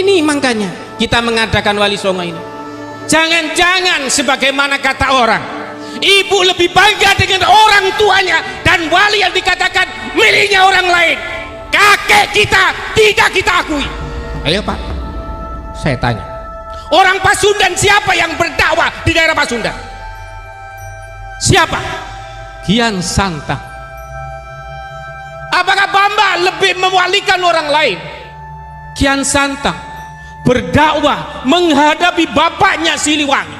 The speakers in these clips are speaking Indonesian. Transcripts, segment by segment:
Ini makanya kita mengadakan Wali Songo ini. Jangan-jangan sebagaimana kata orang, ibu lebih bangga dengan orang tuanya dan wali yang dikatakan miliknya orang lain. Kakek kita tidak kita akui. Ayo Pak, saya tanya, orang Pasundan siapa yang berdakwah di daerah Pasundan? Siapa? Kian Santang. Apakah Bamba lebih mewalikan orang lain? Kian Santang berdakwah menghadapi bapaknya Siliwangi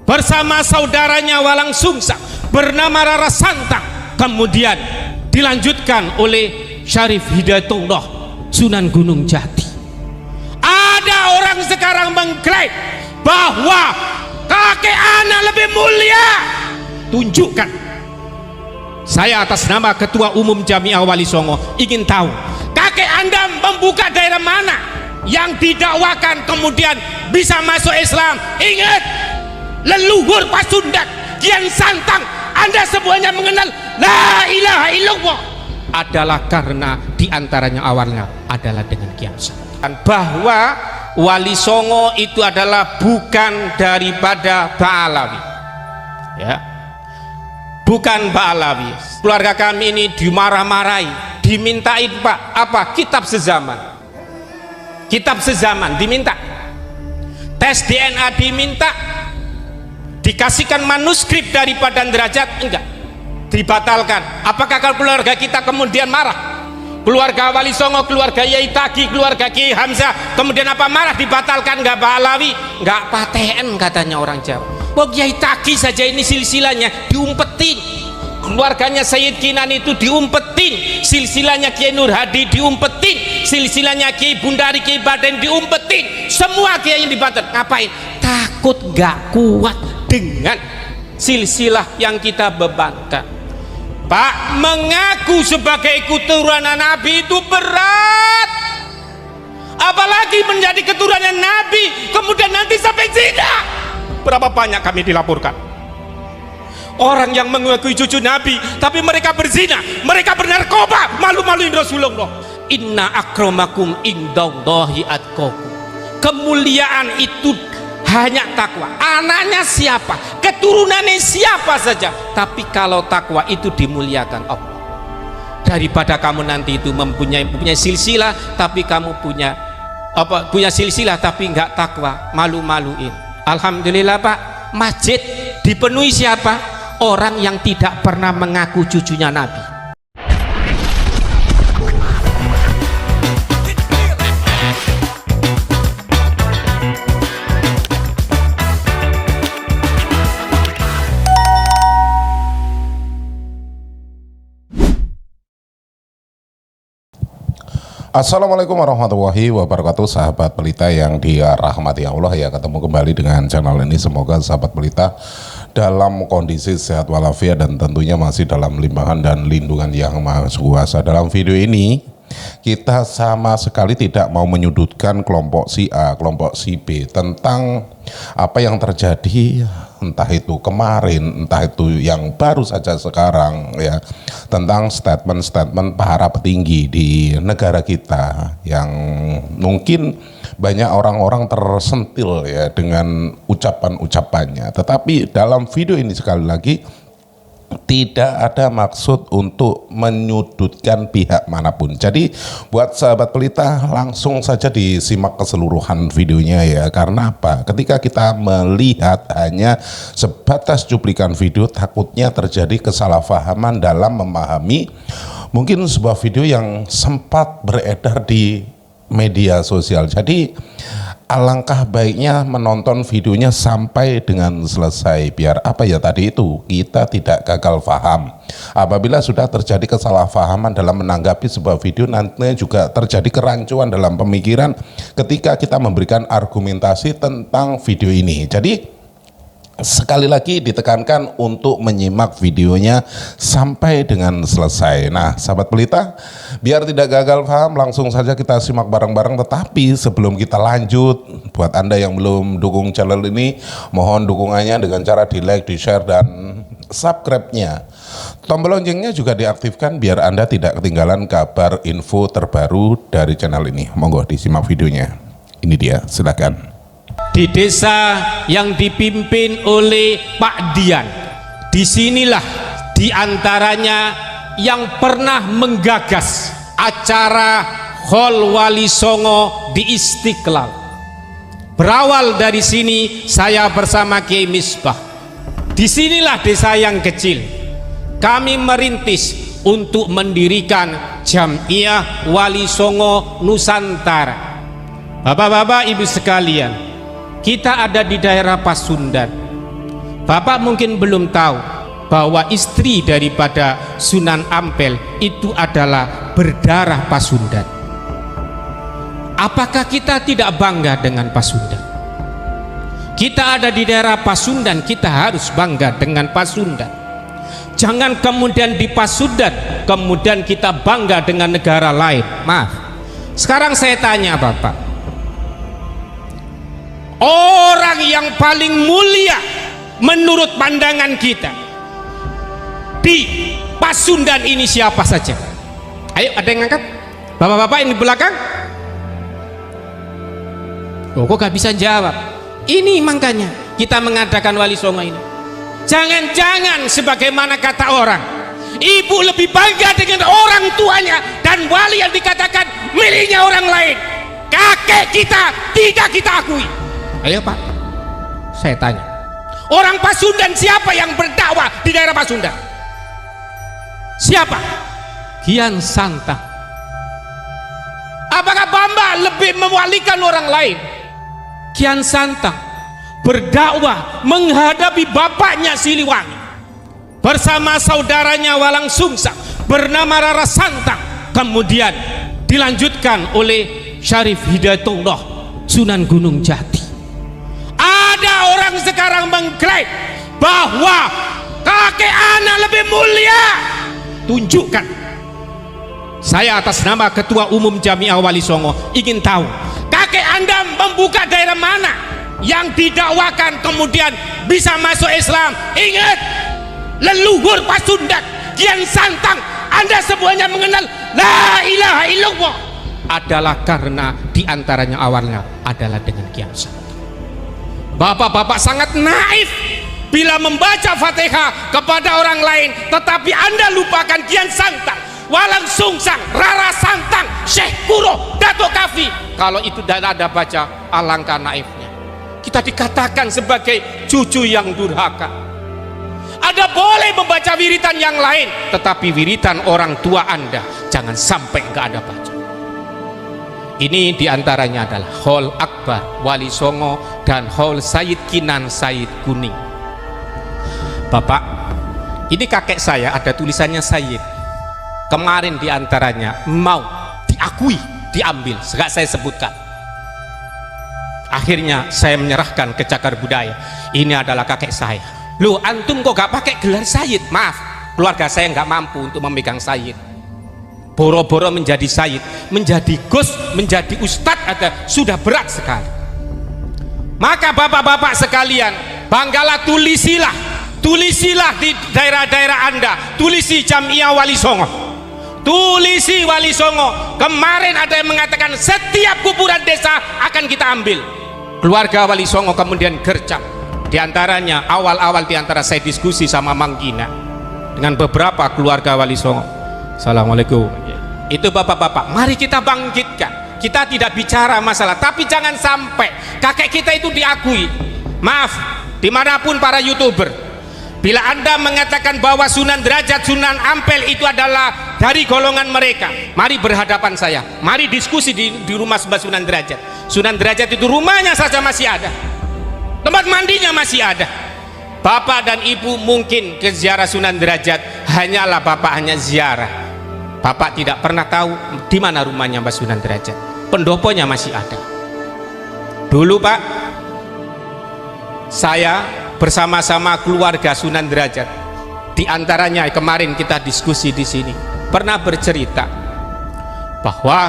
bersama saudaranya Walang Sungsang bernama Rara Santang, kemudian dilanjutkan oleh Syarif Hidayatullah Sunan Gunung Jati. Ada orang sekarang mengklaim bahwa kakek anak lebih mulia. Tunjukkan. Saya atas nama Ketua Umum Jamiah Wali Songo ingin tahu, kakek Anda membuka daerah mana yang didakwakan kemudian bisa masuk Islam? Ingat, leluhur Pasundan, Kian Santang, Anda semuanya mengenal la ilaha illallah adalah karena diantaranya awalnya adalah dengan Kian Santang. Bahwa Wali Songo itu adalah bukan daripada Ba'alawi, ya, bukan Ba'alawi. Keluarga kami ini dimarah-marahi, dimintain Pak apa kitab sezaman, kitab sezaman diminta, tes DNA diminta, dikasihkan manuskrip daripada derajat, enggak, dibatalkan. Apakah kalau keluarga kita kemudian marah? Keluarga Wali Songo, keluarga Yai Taki, keluarga Kiai Hamzah kemudian apa marah dibatalkan? Enggak Ba'alawi, enggak paten katanya orang Jawa. Oh Yai Taki saja ini silsilahnya diumpetin, keluarganya Sayyid Kinan itu diumpetin, silsilahnya Kiai Nur Hadi diumpetin, silsilahnya Kiai Bundari, Kiai Baden diumpetin, semua kiai yang dibatalkan. Ngapain? Takut gak kuat dengan silsilah yang kita bebankan. Pak, mengaku sebagai keturunan Nabi itu berat, apalagi menjadi keturunan Nabi kemudian nanti sampai zina. Berapa banyak kami dilaporkan orang yang mengakui cucu Nabi tapi mereka berzina, mereka bernarkoba, malu-maluin Rasulullah. Inna akramakum indallahi atqakum. Kemuliaan itu hanya takwa. Anaknya siapa, keturunannya siapa saja, tapi kalau takwa itu dimuliakan Allah. Daripada kamu nanti itu mempunyai silsilah tapi kamu punya silsilah tapi enggak takwa, malu-maluin. Alhamdulillah Pak, masjid dipenuhi siapa? Orang yang tidak pernah mengaku cucunya Nabi. Assalamualaikum warahmatullahi wabarakatuh, sahabat pelita yang dirahmati Allah ya. Ketemu kembali dengan channel ini, semoga sahabat pelita dalam kondisi sehat walafiat dan tentunya masih dalam limpahan dan lindungan yang maha kuasa. Dalam video ini kita sama sekali tidak mau menyudutkan kelompok si A, kelompok si B tentang apa yang terjadi, entah itu kemarin, entah itu yang baru saja sekarang ya, tentang statement-statement para petinggi di negara kita yang mungkin banyak orang-orang tersentil ya dengan ucapan-ucapannya. Tetapi dalam video ini sekali lagi tidak ada maksud untuk menyudutkan pihak manapun. Jadi buat sahabat pelita langsung saja disimak keseluruhan videonya ya. Karena apa? Ketika kita melihat hanya sebatas cuplikan video, takutnya terjadi kesalahpahaman dalam memahami mungkin sebuah video yang sempat beredar di media sosial. Jadi alangkah baiknya menonton videonya sampai dengan selesai, biar apa ya tadi itu, kita tidak gagal paham. Apabila sudah terjadi kesalahpahaman dalam menanggapi sebuah video, nantinya juga terjadi kerancuan dalam pemikiran ketika kita memberikan argumentasi tentang video ini. Jadi sekali lagi ditekankan untuk menyimak videonya sampai dengan selesai. Nah sahabat pelita, biar tidak gagal paham langsung saja kita simak bareng-bareng. Tetapi sebelum kita lanjut, buat Anda yang belum dukung channel ini, mohon dukungannya dengan cara di like, di share, dan subscribe-nya. Tombol loncengnya juga diaktifkan biar Anda tidak ketinggalan kabar info terbaru dari channel ini. Monggo disimak videonya. Ini dia, silakan. Di desa yang dipimpin oleh Pak Dian, disinilah diantaranya yang pernah menggagas acara Hol Wali Songo di Istiqlal. Berawal dari sini saya bersama Kiai Misbah. Disinilah desa yang kecil kami merintis untuk mendirikan Jamiah Wali Songo Nusantara. Bapak-bapak, ibu sekalian, kita ada di daerah Pasundan. Bapak mungkin belum tahu bahwa istri daripada Sunan Ampel itu adalah berdarah Pasundan. Apakah kita tidak bangga dengan Pasundan? Kita ada di daerah Pasundan, kita harus bangga dengan Pasundan. Jangan kemudian di Pasundan kemudian kita bangga dengan negara lain. Maaf. Sekarang saya tanya Bapak, orang yang paling mulia menurut pandangan kita di Pasundan ini siapa saja? Ayo, ada yang ngangkat? Bapak-bapak ini di belakang? Oh, kok gak bisa jawab? Ini makanya kita mengadakan Wali Songo ini. Jangan-jangan sebagaimana kata orang, ibu lebih bangga dengan orang tuanya dan wali yang dikatakan miliknya orang lain. Kakek kita tidak kita akui. Ayo Pak, saya tanya, orang Pasundan siapa yang berdakwah di daerah Pasundan? Siapa? Kian Santang. Apakah Bamba lebih mewalikan orang lain? Kian Santang berdakwah menghadapi bapaknya Siliwangi bersama saudaranya Walang Sungsang bernama Rara Santang, kemudian dilanjutkan oleh Syarif Hidayatullah Sunan Gunung Jati. Ada orang sekarang mengklaim bahwa kakek anak lebih mulia. Tunjukkan. Saya atas nama Ketua Umum Jamiah Wali Songo ingin tahu, kakek Anda membuka daerah mana yang didakwakan kemudian bisa masuk Islam? Ingat, leluhur Pasundan, Kian Santang, Anda semuanya mengenal la ilaha illallah adalah karena diantaranya awalnya adalah dengan Kian Santang. Bapak-bapak sangat naif bila membaca Fatihah kepada orang lain, tetapi Anda lupakan Kian Santang, Walang Sungsang, Rara Santang, Syekh Kuro, Dato Kafi. Kalau itu tidak ada baca, alangkah naifnya. Kita dikatakan sebagai cucu yang durhaka. Ada boleh membaca wiritan yang lain, tetapi wiritan orang tua Anda jangan sampai nggak ada baca. Ini diantaranya adalah Hol Akbar Wali Songo dan Hol Sayyid Kinan Sayyid Kuning. Bapak, ini kakek saya ada tulisannya Sayyid. Kemarin diantaranya mau diakui, diambil, segak saya sebutkan. Akhirnya saya menyerahkan ke Cagar Budaya. Ini adalah kakek saya. Loh, antum kok gak pakai gelar Sayyid? Maaf, keluarga saya nggak mampu untuk memegang Sayyid. Boro-boro menjadi Sayyid, menjadi Gus, menjadi Ustadz ada sudah berat sekali. Maka bapak-bapak sekalian, banggalah, tulisilah di daerah-daerah Anda, tulisi Jamiah Wali Songo, tulisi Wali Songo. Kemarin ada yang mengatakan setiap kuburan desa akan kita ambil. Keluarga Wali Songo kemudian gercep. Di antaranya awal-awal diantara saya diskusi sama Mang Gina dengan beberapa keluarga Wali Songo. Assalamualaikum. Itu bapak-bapak, mari kita bangkitkan. Kita tidak bicara masalah, tapi jangan sampai kakek kita itu diakui. Maaf, dimanapun para YouTuber, bila Anda mengatakan bahwa Sunan Derajat, Sunan Ampel itu adalah dari golongan mereka, mari berhadapan saya, mari diskusi di rumah Mbah Sunan Derajat. Sunan Derajat itu rumahnya saja masih ada, tempat mandinya masih ada. Bapak dan ibu mungkin ke ziarah Sunan Derajat, hanyalah bapak hanya ziarah. Bapak tidak pernah tahu di mana rumahnya Mbah Sunan Derajat. Pendoponya masih ada. Dulu Pak, saya bersama-sama keluarga Sunan Derajat, di antaranya kemarin kita diskusi di sini, pernah bercerita bahwa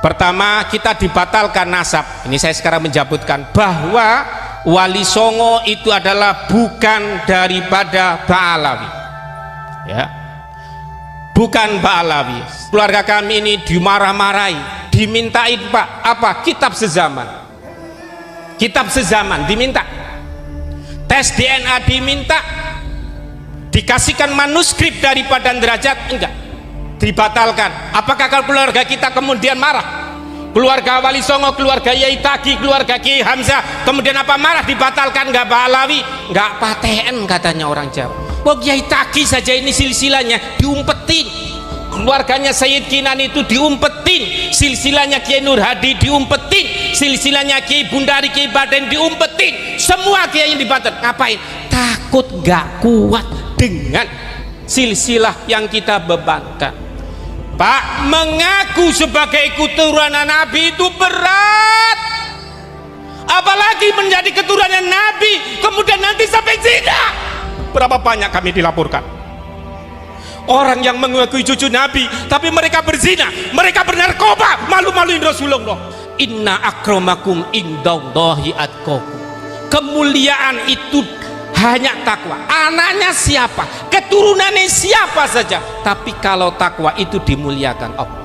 pertama kita dibatalkan nasab. Ini saya sekarang menyebutkan bahwa Wali Songo itu adalah bukan daripada Ba'alawi, ya, bukan Ba'alawi. Keluarga kami ini dimarah-marahi, dimintain Pak apa? Kitab sezaman. Kitab sezaman diminta. Tes DNA diminta. Dikasihkan manuskrip daripada derajat, enggak, dibatalkan. Apakah kalau keluarga kita kemudian marah? Keluarga Wali Songo, keluarga Yai Taki, keluarga Kiai Hamzah kemudian apa marah dibatalkan? Enggak Pak Alawi, enggak paten katanya orang Jawa. Wah, Yai Taki saja ini silsilahnya diumpetin, keluarganya Sayyid Kinan itu diumpetin, silsilahnya Kiai Nur Hadi diumpetin, silsilahnya Kiai Bundari, Kiai Baden diumpetin, semua kiai yang dibatalkan. Ngapain? Takut enggak kuat dengan silsilah yang kita bebankan. Pak, mengaku sebagai keturunan Nabi itu berat, apalagi menjadi keturunan Nabi kemudian nanti sampai zina. Berapa banyak kami dilaporkan orang yang mengakui cucu Nabi tapi mereka berzina, mereka bernarkoba, malu-maluin Rasulullah. Inna akramakum indallahi atqakum. Kemuliaan itu hanya takwa. Anaknya siapa, keturunannya siapa saja, tapi kalau takwa itu dimuliakan Allah.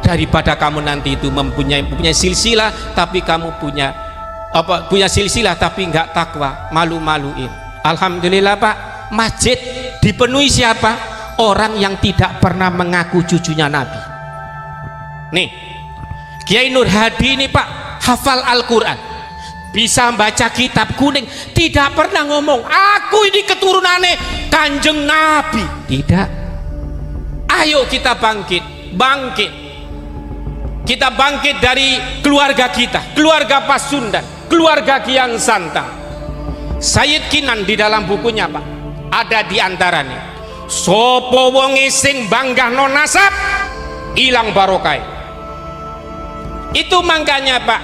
Daripada kamu nanti itu mempunyai silsilah tapi kamu punya silsilah tapi enggak takwa, malu-maluin. Alhamdulillah Pak, masjid dipenuhi siapa? Orang yang tidak pernah mengaku cucunya Nabi. Nih, Kiai Nur Hadi ini Pak hafal Al-Quran, bisa baca kitab kuning, tidak pernah ngomong aku ini keturunannya Kanjeng Nabi. Tidak. Ayo kita bangkit. Kita bangkit dari keluarga kita, keluarga Pasundan, keluarga Kian Santang. Sayyid Kinan di dalam bukunya Pak ada di antaranya, sopo wonge sing banggah non nasab ilang barokai. Itu makanya Pak,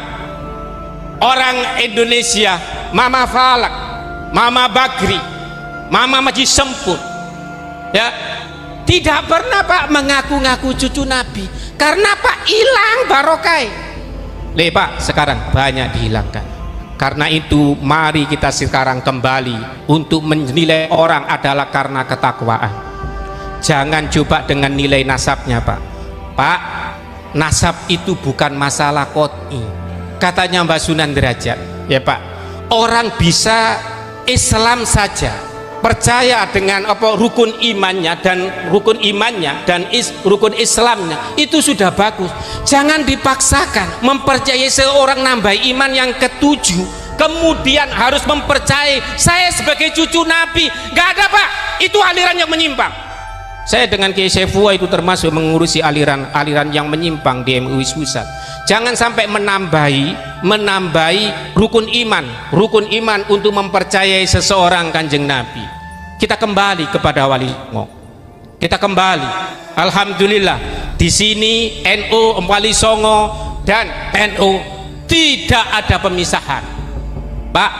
orang Indonesia, Mama Falak, Mama Bagri, Mama Maji Sempur, ya, tidak pernah Pak mengaku-ngaku cucu Nabi. Karena Pak hilang barokai. Pak, sekarang banyak dihilangkan. Karena itu mari kita sekarang kembali untuk menilai orang adalah karena ketakwaan. Jangan coba dengan nilai nasabnya Pak. Pak, nasab itu bukan masalah qot'i. Katanya Mbak Sunan Derajat, ya Pak, orang bisa Islam saja, percaya dengan rukun imannya dan rukun Islamnya, itu sudah bagus. Jangan dipaksakan mempercayai seorang nambah iman yang ketujuh kemudian harus mempercayai saya sebagai cucu Nabi. Gak ada Pak, itu aliran yang menyimpang. Saya dengan Kiai Saifullah itu termasuk mengurusi aliran yang menyimpang di MUI Pusat. Jangan sampai menambahi rukun iman untuk mempercayai seseorang Kanjeng Nabi. Kita kembali kepada Wali Songo. Kita kembali. Alhamdulillah di sini NU, Wali Songo dan NU tidak ada pemisahan. Pak,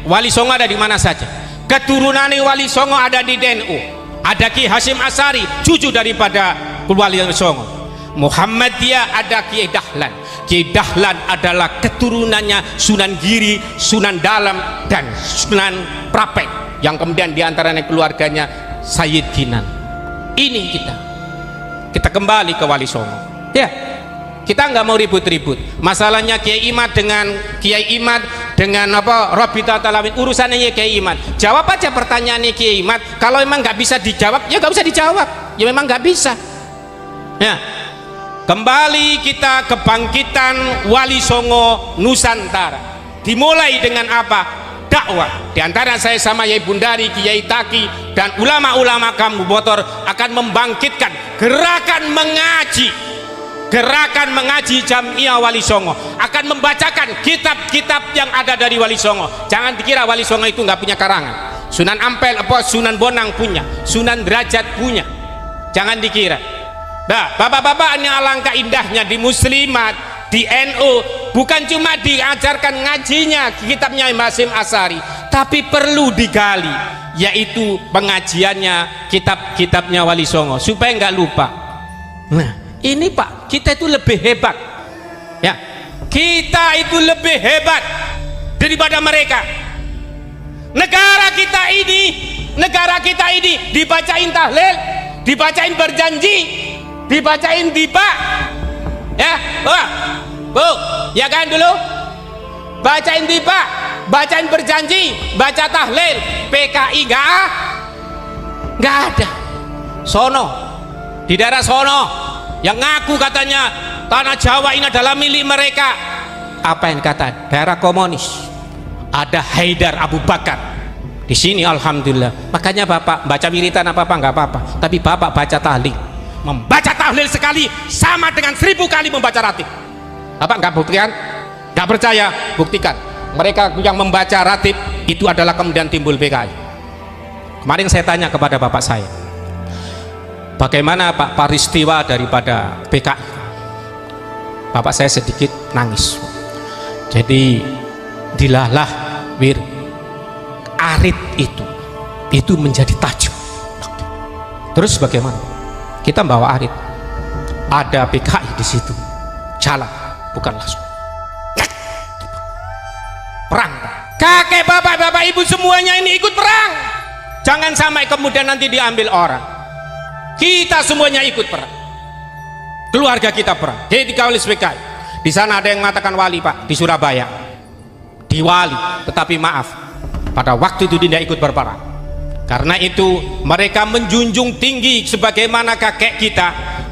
Wali Songo ada di mana saja. Keturunan Wali Songo ada di NU. Ada Ki Hashim Asari, cucu daripada Wali Songo. Muhammadiyah ada Kiai Dahlan. Kiai Dahlan adalah keturunannya Sunan Giri, Sunan Dalam dan Sunan Prapek, yang kemudian diantaranya keluarganya Sayyid Kinan. Ini kita kembali ke Wali Songo, ya. Kita nggak mau ribut-ribut. Masalahnya Kiai Imad dengan Robita Talawin, urusannya Kiai Imad. Jawab aja pertanyaannya Kiai Imad. Kalau memang nggak bisa dijawab, ya nggak usah dijawab. Ya memang nggak bisa. Ya, kembali kita kebangkitan Wali Songo Nusantara. Dimulai dengan apa? Dakwah. Di antara saya sama Yai Bundari, Kiai Taki dan ulama-ulama kamu Botor akan membangkitkan gerakan mengaji Jamiah Wali Songo, akan membacakan kitab-kitab yang ada dari Wali Songo. Jangan dikira Wali Songo itu nggak punya karangan. Sunan Ampel, Sunan Bonang punya, Sunan Derajat punya. Jangan dikira. Nah, bapak-bapak, ini alangkah indahnya di Muslimat, di NU, bukan cuma diajarkan ngajinya kitabnya Hashim Asari, tapi perlu digali, yaitu pengajiannya, kitab-kitabnya Wali Songo, supaya nggak lupa. Nah, ini Pak, kita itu lebih hebat, ya, kita itu lebih hebat daripada mereka. Negara kita ini dibacain tahlil, dibacain berjanji, dibacain tiba, Ya, Bu, ya kan dulu? Bacain tiba, bacain berjanji, baca tahlil, PKI nggak ada. Sono, di daerah sono, yang ngaku katanya tanah Jawa ini adalah milik mereka. Apa yang kata? Daerah komunis. Ada Haidar Abu Bakar. Di sini alhamdulillah. Makanya Bapak baca wiritan apa-apa nggak apa-apa, tapi Bapak baca tahlil. Membaca tahlil sekali sama dengan 1000 kali membaca ratib. Bapak nggak buktikan? Nggak percaya? Buktikan. Mereka yang membaca ratib itu adalah kemudian timbul PKI. Kemarin saya tanya kepada Bapak saya, bagaimana Pak peristiwa daripada PKI? Bapak saya sedikit nangis. Jadi dilahlah wir arit itu menjadi tajuk. Terus bagaimana? Kita bawa arit, ada PKI di situ, jalan bukan langsung perang. Kakek bapak ibu semuanya ini ikut perang. Jangan sampai kemudian nanti diambil orang. Kita semuanya ikut perang. Keluarga kita perang. Jadi dikawal PKI. Di sana ada yang mengatakan wali Pak di Surabaya. Di wali, tetapi maaf, pada waktu itu tidak ikut berperang. Karena itu mereka menjunjung tinggi sebagaimana kakek kita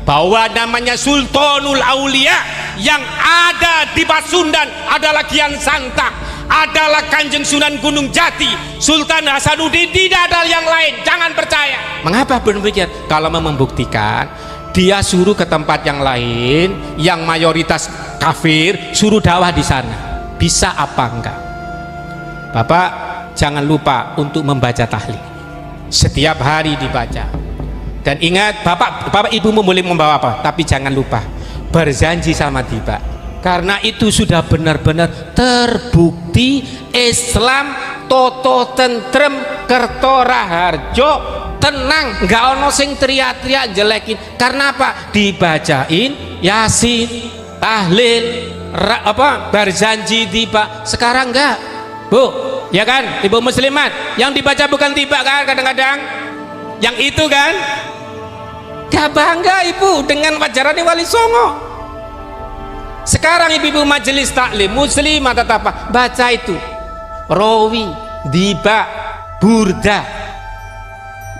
bahwa namanya Sultanul Aulia yang ada di Pasundan adalah Kian Santang, adalah Kanjeng Sunan Gunung Jati, Sultan Hasanuddin, tidak ada yang lain. Jangan percaya. Mengapa demikian? Kalau mau membuktikan, dia suruh ke tempat yang lain yang mayoritas kafir, suruh dakwah di sana. Bisa apa enggak? Bapak jangan lupa untuk membaca tahlil. Setiap hari dibaca. Dan ingat, bapak ibumu boleh membawa apa, tapi jangan lupa berjanji sama tiba. Karena itu sudah benar-benar terbukti Islam toto tentrem kerto raharjo tenang, nggak ono sing teriak-teriak jelekin. Karena apa? Dibacain Yasin, tahlil, berjanji tiba. Sekarang enggak, Bu, ya kan, ibu muslimat, yang dibaca bukan tiba kan kadang-kadang, yang itu kan. Gak bangga ibu dengan wajarannya Wali Songo. Sekarang ibu-ibu majelis taklim muslimah tetap baca itu rawi, diba, burda.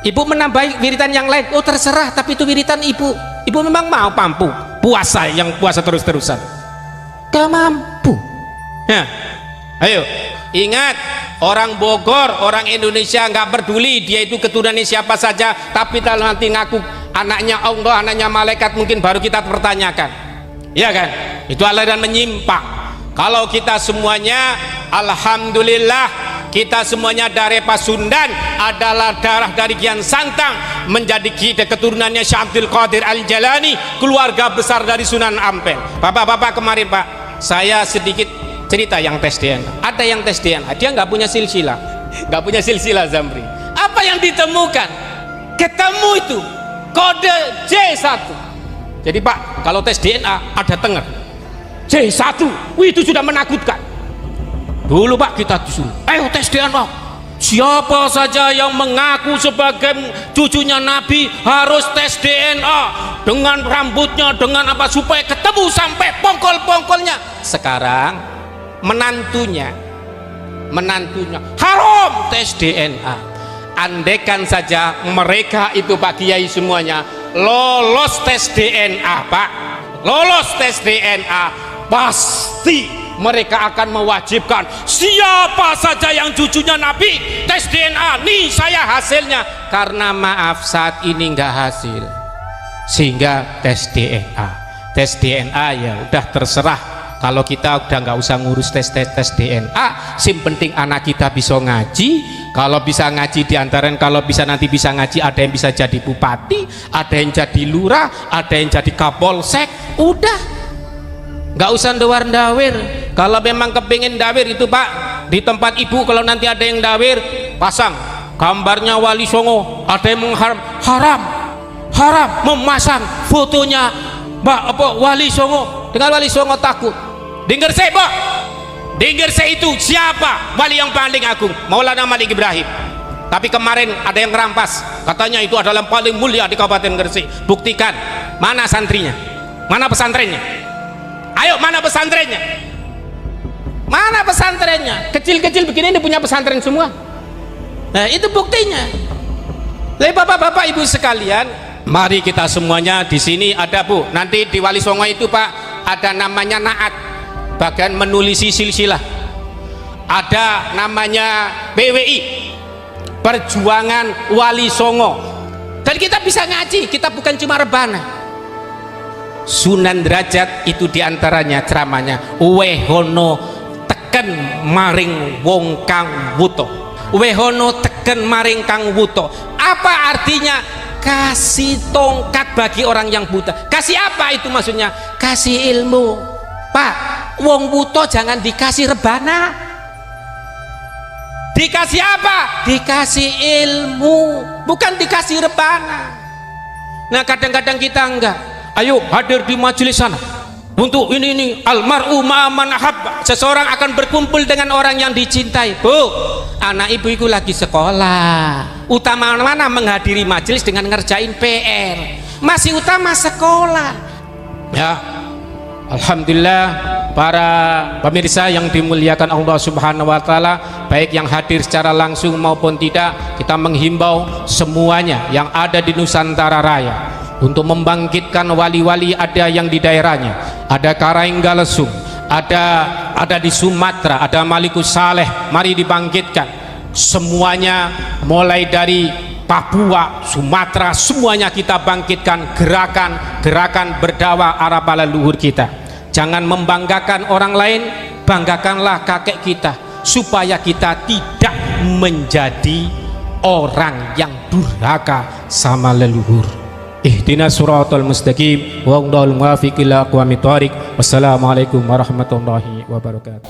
Ibu menambah wiritan yang lain, oh terserah, tapi itu wiritan ibu. Ibu memang mau mampu puasa, yang puasa terus-terusan gak mampu ya. Ayo ingat, orang Bogor, orang Indonesia nggak peduli dia itu keturunannya siapa saja, tapi kalau nanti ngaku anaknya Allah, anaknya malaikat, mungkin baru kita pertanyakan, ya kan? Itu aliran menyimpang. Kalau kita semuanya alhamdulillah, kita semuanya dari Pasundan adalah darah dari Kian Santang, menjadi kita keturunannya Syekh Abdul Qadir Al-Jalani, keluarga besar dari Sunan Ampel. Bapak-bapak kemarin Pak, saya sedikit cerita yang tes DNA. Ada yang tes DNA, dia nggak punya silsilah, Zamri. Apa yang ditemukan? Ketemu itu kode J1. Jadi Pak, kalau tes DNA ada tenger J1, wih, itu sudah menakutkan. Dulu Pak kita disuruh, ayo tes DNA. Siapa saja yang mengaku sebagai cucunya Nabi harus tes DNA dengan rambutnya, dengan apa, supaya ketemu sampai pongkol-pongkolnya. Sekarang menantunya haram tes DNA. Andaikan saja mereka itu Pak Kiai semuanya lolos tes DNA Pak, lolos tes DNA, pasti mereka akan mewajibkan siapa saja yang cucunya Nabi tes DNA, nih saya hasilnya. Karena maaf saat ini nggak hasil, sehingga tes DNA ya udah terserah. Kalau kita udah nggak usah ngurus tes DNA, sim penting anak kita bisa ngaji. Kalau bisa ngaji diantara, kalau bisa nanti bisa ngaji, ada yang bisa jadi bupati, ada yang jadi lurah, ada yang jadi kapolsek. Udah, nggak usah ndawir. Kalau memang kepingin dawir itu Pak, di tempat ibu kalau nanti ada yang dawir, pasang gambarnya Wali Songo. Ada yang haram memasang fotonya Wali Songo. Dengan Wali Songo takut. Dengar saya Pak, dengar saya itu siapa wali yang paling agung? Maulana Malik Ibrahim. Tapi kemarin ada yang merampas, katanya itu adalah yang paling mulia di Kabupaten Gresik. Buktikan, mana santrinya, mana pesantrennya? Ayo, mana pesantrennya? Mana pesantrennya? Kecil-kecil begini ini punya pesantren semua. Nah, itu buktinya. Jadi bapak-bapak ibu sekalian, mari kita semuanya di sini ada Bu. Nanti di Wali Songo itu Pak ada namanya naat, bagian menulisi silsilah. Ada namanya PWI, Perjuangan Wali Songo. Dan kita bisa ngaji, kita bukan cuma rebana. Sunan Derajat itu diantaranya ceramahnya, wehono teken maring wong kang wuto, wehono teken maring kang wuto. Apa artinya? Kasih tongkat bagi orang yang buta. Kasih apa itu maksudnya? Kasih ilmu. Pak, wong buta jangan dikasih rebana. Dikasih apa? Dikasih ilmu, bukan dikasih rebana. Nah, kadang-kadang kita enggak. Ayo hadir di majelis sana untuk ini almar'u ma'aman ahabba. Seseorang akan berkumpul dengan orang yang dicintai. Bu, anak ibu itu lagi sekolah. Utama mana menghadiri majelis dengan ngerjain PR? Masih utama sekolah. Ya, alhamdulillah para pemirsa yang dimuliakan Allah Subhanahu wa taala, baik yang hadir secara langsung maupun tidak, kita menghimbau semuanya yang ada di Nusantara Raya untuk membangkitkan wali-wali. Ada yang di daerahnya, ada Karanggalesung, ada di Sumatera, ada Malikus Saleh. Mari dibangkitkan semuanya, mulai dari Papua, Sumatera, semuanya kita bangkitkan gerakan berdakwah arah para leluhur kita. Jangan membanggakan orang lain, banggakanlah kakek kita, supaya kita tidak menjadi orang yang durhaka sama leluhur. Ihdinas siratal mustaqim wa hdal muwafiq ila aqwamit thoriq. Wassalamualaikum warahmatullahi wabarakatuh.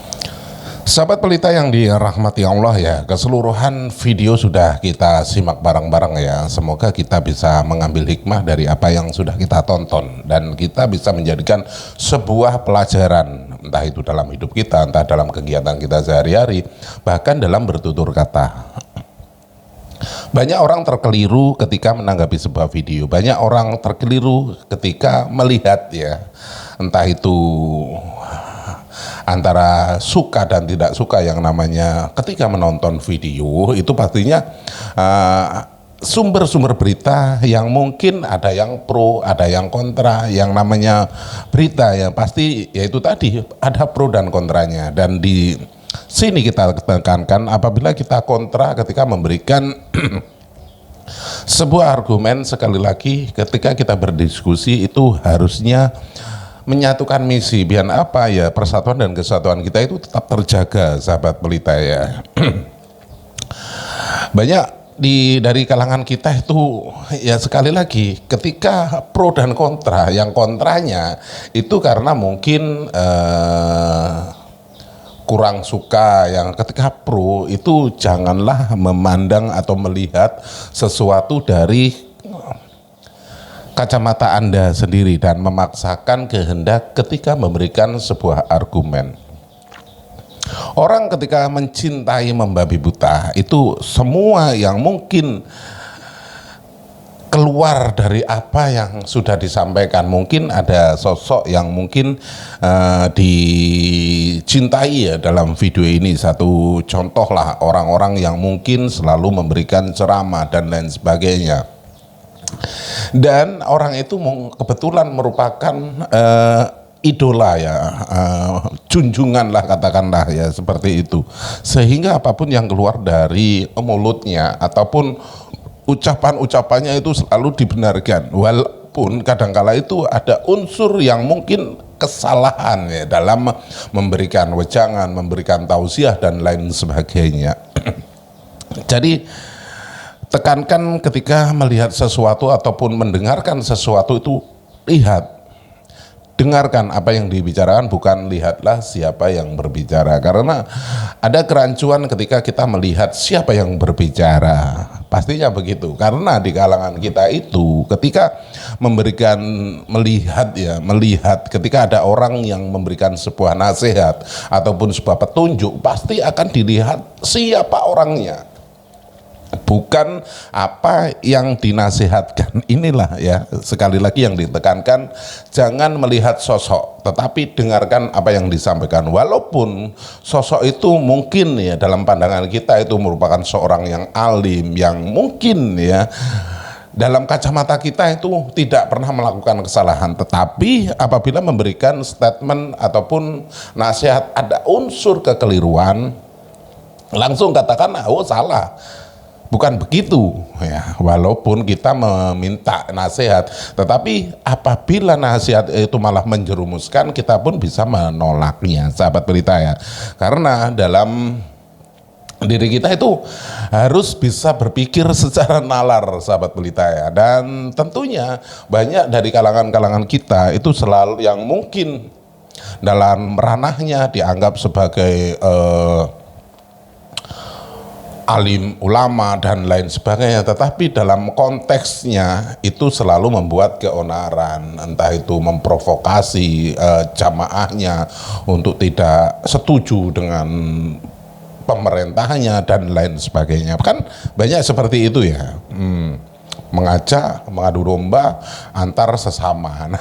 Sahabat Pelita yang dirahmati Allah ya, keseluruhan video sudah kita simak bareng-bareng ya. Semoga kita bisa mengambil hikmah dari apa yang sudah kita tonton dan kita bisa menjadikan sebuah pelajaran, entah itu dalam hidup kita, entah dalam kegiatan kita sehari-hari, bahkan dalam bertutur kata. Banyak orang terkeliru ketika menanggapi sebuah video, banyak orang terkeliru ketika melihat ya, entah itu antara suka dan tidak suka. Yang namanya ketika menonton video itu pastinya sumber-sumber berita yang mungkin ada yang pro, ada yang kontra. Yang namanya berita ya pasti yaitu tadi ada pro dan kontranya, dan di sini kita tekankan apabila kita kontra ketika memberikan sebuah argumen, sekali lagi ketika kita berdiskusi itu harusnya menyatukan misi, biar apa ya, persatuan dan kesatuan kita itu tetap terjaga, sahabat Pelita ya. Banyak dari kalangan kita itu ya, sekali lagi ketika pro dan kontra, yang kontranya itu karena mungkin kurang suka. Yang ketika pro itu janganlah memandang atau melihat sesuatu dari kacamata Anda sendiri dan memaksakan kehendak ketika memberikan sebuah argumen. Orang ketika mencintai membabi buta itu semua yang mungkin keluar dari apa yang sudah disampaikan. Mungkin ada sosok yang mungkin dicintai ya dalam video ini. Satu contoh lah, orang-orang yang mungkin selalu memberikan ceramah dan lain sebagainya. Dan orang itu kebetulan merupakan idola ya, junjungan lah katakanlah ya, seperti itu. Sehingga apapun yang keluar dari mulutnya ataupun ucapan-ucapannya itu selalu dibenarkan, walaupun kadangkala itu ada unsur yang mungkin kesalahan ya dalam memberikan wejangan, memberikan tausiah dan lain sebagainya. Jadi tekankan ketika melihat sesuatu ataupun mendengarkan sesuatu itu, lihat, dengarkan apa yang dibicarakan, bukan lihatlah siapa yang berbicara. Karena ada kerancuan ketika kita melihat siapa yang berbicara, pastinya begitu. Karena di kalangan kita itu ketika melihat ketika ada orang yang memberikan sebuah nasihat ataupun sebuah petunjuk, pasti akan dilihat siapa orangnya, bukan apa yang dinasihatkan. Inilah ya, sekali lagi yang ditekankan, jangan melihat sosok, tetapi dengarkan apa yang disampaikan. Walaupun sosok itu mungkin ya dalam pandangan kita itu merupakan seorang yang alim, yang mungkin ya dalam kacamata kita itu tidak pernah melakukan kesalahan, tetapi apabila memberikan statement ataupun nasihat ada unsur kekeliruan, langsung katakan, oh salah, bukan begitu ya. Walaupun kita meminta nasihat, tetapi apabila nasihat itu malah menjerumuskan, kita pun bisa menolaknya, sahabat pelita ya. Karena dalam diri kita itu harus bisa berpikir secara nalar, sahabat pelita ya. Dan tentunya banyak dari kalangan-kalangan kita itu selalu yang mungkin dalam ranahnya dianggap sebagai alim ulama dan lain sebagainya, tetapi dalam konteksnya itu selalu membuat keonaran, entah itu memprovokasi jamaahnya untuk tidak setuju dengan pemerintahnya dan lain sebagainya. Kan banyak seperti itu ya, mengajak mengadu domba antar sesama.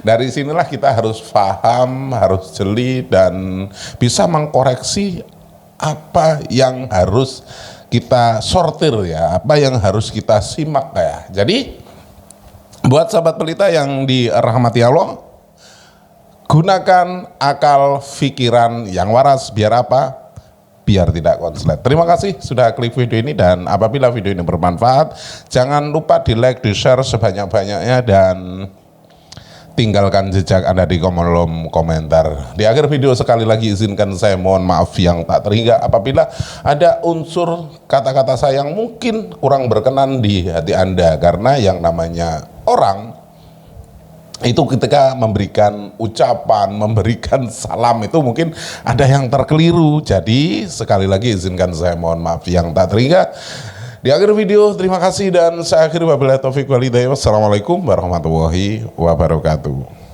Dari sinilah kita harus paham, harus jeli dan bisa mengkoreksi apa yang harus kita sortir ya, apa yang harus kita simak ya. Jadi buat sahabat pelita yang dirahmati Allah, gunakan akal pikiran yang waras, biar apa? Biar tidak konslet. Terima kasih sudah klik video ini, dan apabila video ini bermanfaat, jangan lupa di like, di share sebanyak-banyaknya, dan tinggalkan jejak Anda di kolom komentar. Di akhir video sekali lagi izinkan saya mohon maaf yang tak terhingga apabila ada unsur kata-kata saya yang mungkin kurang berkenan di hati Anda, karena yang namanya orang itu ketika memberikan ucapan, memberikan salam itu mungkin ada yang terkeliru. Jadi sekali lagi izinkan saya mohon maaf yang tak terhingga. Di akhir video terima kasih dan saya akhiri wabillahi taufiq wal hidayah. Wassalamualaikum warahmatullahi wabarakatuh.